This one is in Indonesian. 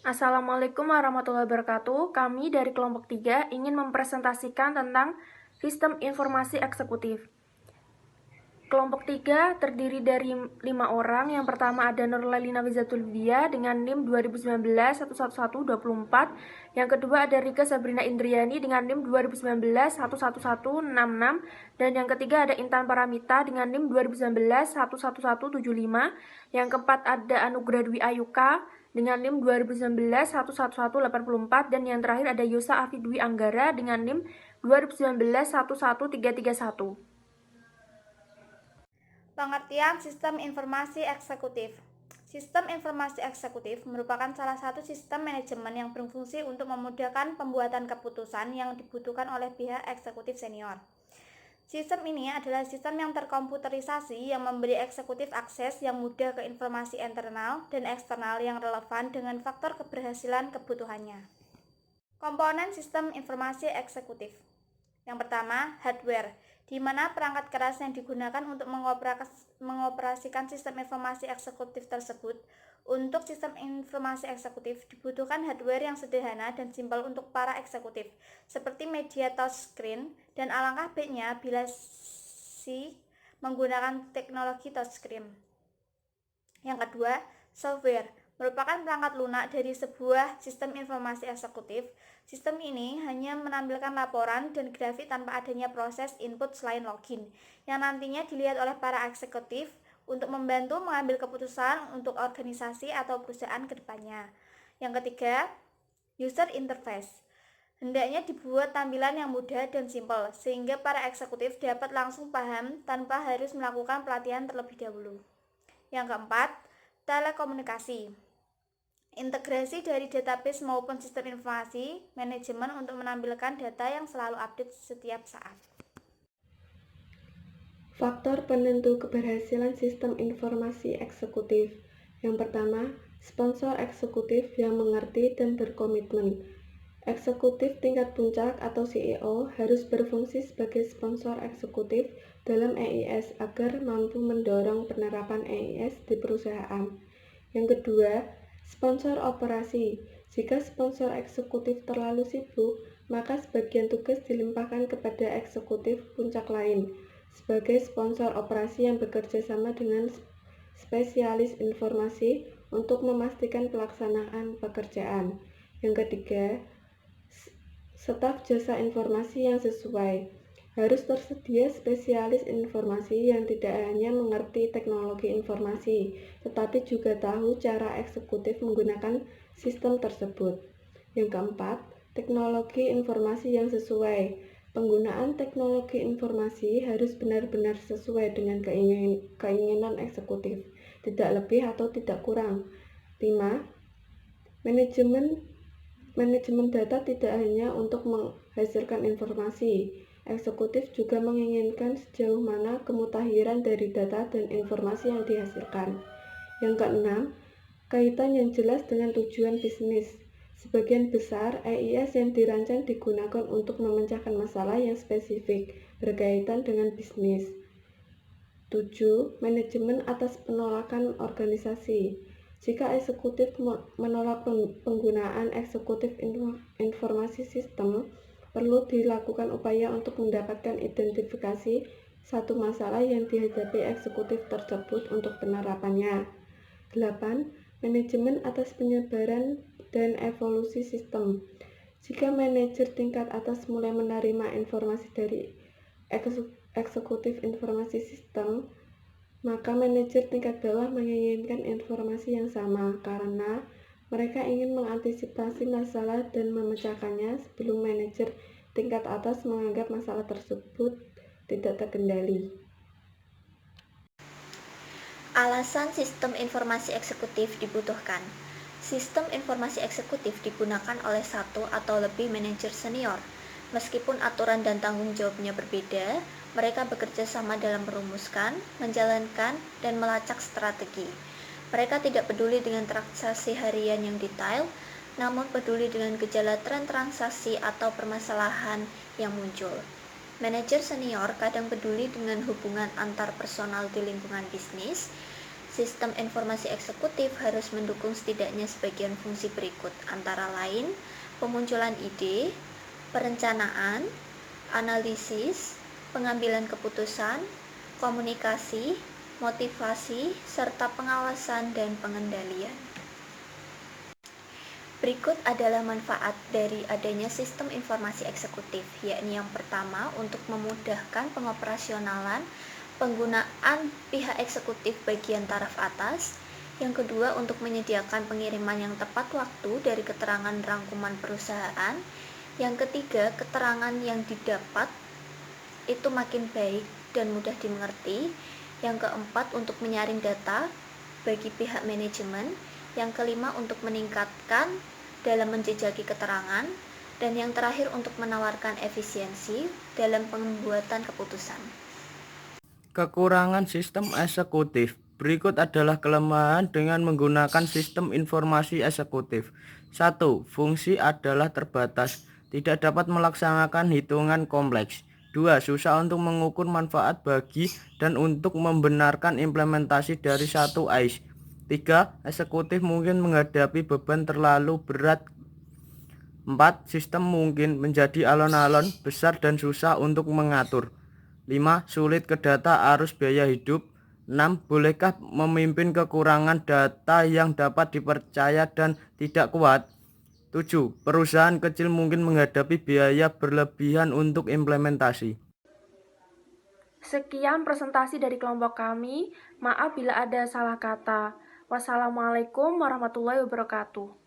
Assalamualaikum warahmatullahi wabarakatuh. Kami dari kelompok 3 ingin mempresentasikan tentang sistem informasi eksekutif. Kelompok 3 terdiri dari 5 orang. Yang pertama ada Nurlailina Wizatuldia dengan NIM 2019-11124. Yang kedua ada Rika Sabrina Indriani dengan NIM 2019-11166. Dan yang ketiga ada Intan Paramita dengan NIM 2019-11175. Yang keempat ada Anugrah Dwi Ayuka dengan NIM 2019-11184. Dan yang terakhir ada Yosa Afidwi Anggara dengan NIM 2019-11331. Pengertian sistem informasi eksekutif. Sistem informasi eksekutif merupakan salah satu sistem manajemen yang berfungsi untuk memudahkan pembuatan keputusan yang dibutuhkan oleh pihak eksekutif senior. Sistem ini adalah sistem yang terkomputerisasi yang memberi eksekutif akses yang mudah ke informasi internal dan eksternal yang relevan dengan faktor keberhasilan kebutuhannya. Komponen sistem informasi eksekutif. Yang pertama, hardware, di mana perangkat keras yang digunakan untuk mengoperasikan sistem informasi eksekutif tersebut. Untuk sistem informasi eksekutif dibutuhkan hardware yang sederhana dan simpel untuk para eksekutif, seperti media touchscreen, dan alangkah baiknya bila menggunakan teknologi touchscreen. Yang kedua, software merupakan perangkat lunak dari sebuah sistem informasi eksekutif. Sistem ini hanya menampilkan laporan dan grafik tanpa adanya proses input selain login, yang nantinya dilihat oleh para eksekutif untuk membantu mengambil keputusan untuk organisasi atau perusahaan ke depannya. Yang ketiga, user interface. Hendaknya dibuat tampilan yang mudah dan simpel, sehingga para eksekutif dapat langsung paham tanpa harus melakukan pelatihan terlebih dahulu. Yang keempat, telekomunikasi. Integrasi dari database maupun sistem informasi manajemen untuk menampilkan data yang selalu update setiap saat. Faktor penentu keberhasilan sistem informasi eksekutif. Yang pertama, sponsor eksekutif yang mengerti dan berkomitmen. Eksekutif tingkat puncak atau CEO harus berfungsi sebagai sponsor eksekutif dalam EIS agar mampu mendorong penerapan EIS di perusahaan. Yang kedua, sponsor operasi. Jika sponsor eksekutif terlalu sibuk, maka sebagian tugas dilimpahkan kepada eksekutif puncak lain sebagai sponsor operasi yang bekerja sama dengan spesialis informasi untuk memastikan pelaksanaan pekerjaan. Yang ketiga, staf jasa informasi yang sesuai. Harus tersedia spesialis informasi yang tidak hanya mengerti teknologi informasi, tetapi juga tahu cara eksekutif menggunakan sistem tersebut. Yang keempat, teknologi informasi yang sesuai. Penggunaan teknologi informasi harus benar-benar sesuai dengan keinginan eksekutif, tidak lebih atau tidak kurang. 5. Manajemen data tidak hanya untuk menghasilkan informasi. Eksekutif juga menginginkan sejauh mana kemutahiran dari data dan informasi yang dihasilkan. Yang keenam, kaitan yang jelas dengan tujuan bisnis. Sebagian besar EIS yang dirancang digunakan untuk memecahkan masalah yang spesifik berkaitan dengan bisnis. 7. Manajemen atas penolakan organisasi. Jika eksekutif menolak penggunaan eksekutif informasi sistem, perlu dilakukan upaya untuk mendapatkan identifikasi satu masalah yang dihadapi eksekutif tersebut untuk penerapannya. 8. Manajemen atas penyebaran dan evolusi sistem. Jika manajer tingkat atas mulai menerima informasi dari eksekutif informasi sistem, maka manajer tingkat bawah menginginkan informasi yang sama karena mereka ingin mengantisipasi masalah dan memecahkannya sebelum manajer tingkat atas menganggap masalah tersebut tidak terkendali. Alasan sistem informasi eksekutif dibutuhkan. Sistem informasi eksekutif digunakan oleh satu atau lebih manajer senior. Meskipun aturan dan tanggung jawabnya berbeda, mereka bekerja sama dalam merumuskan, menjalankan, dan melacak strategi. Mereka tidak peduli dengan transaksi harian yang detail, namun peduli dengan gejala tren transaksi atau permasalahan yang muncul. Manajer senior kadang peduli dengan hubungan antar personal di lingkungan bisnis, Sistem informasi eksekutif harus mendukung setidaknya sebagian fungsi berikut, antara lain pemunculan ide, perencanaan, analisis, pengambilan keputusan, komunikasi, motivasi, serta pengawasan dan pengendalian. Berikut adalah manfaat dari adanya sistem informasi eksekutif, yakni yang pertama untuk memudahkan pengoperasionalan penggunaan pihak eksekutif bagian taraf atas, yang kedua untuk menyediakan pengiriman yang tepat waktu dari keterangan rangkuman perusahaan, yang ketiga keterangan yang didapat itu makin baik dan mudah dimengerti, yang keempat untuk menyaring data bagi pihak manajemen, yang kelima untuk meningkatkan dalam menjejaki keterangan, dan yang terakhir untuk menawarkan efisiensi dalam pembuatan keputusan. Kekurangan sistem eksekutif. Berikut adalah kelemahan dengan menggunakan sistem informasi eksekutif. 1. Fungsi adalah terbatas, tidak dapat melaksanakan hitungan kompleks. 2. Susah untuk mengukur manfaat bagi dan untuk membenarkan implementasi dari satu AIS. 3. Eksekutif mungkin menghadapi beban terlalu berat. 4. Sistem mungkin menjadi alon-alon besar dan susah untuk mengatur. 5. Sulit ke data arus biaya hidup. 6. Bolehkah memimpin kekurangan data yang dapat dipercaya dan tidak kuat? 7. Perusahaan kecil mungkin menghadapi biaya berlebihan untuk implementasi. Sekian presentasi dari kelompok kami. Maaf bila ada salah kata. Wassalamualaikum warahmatullahi wabarakatuh.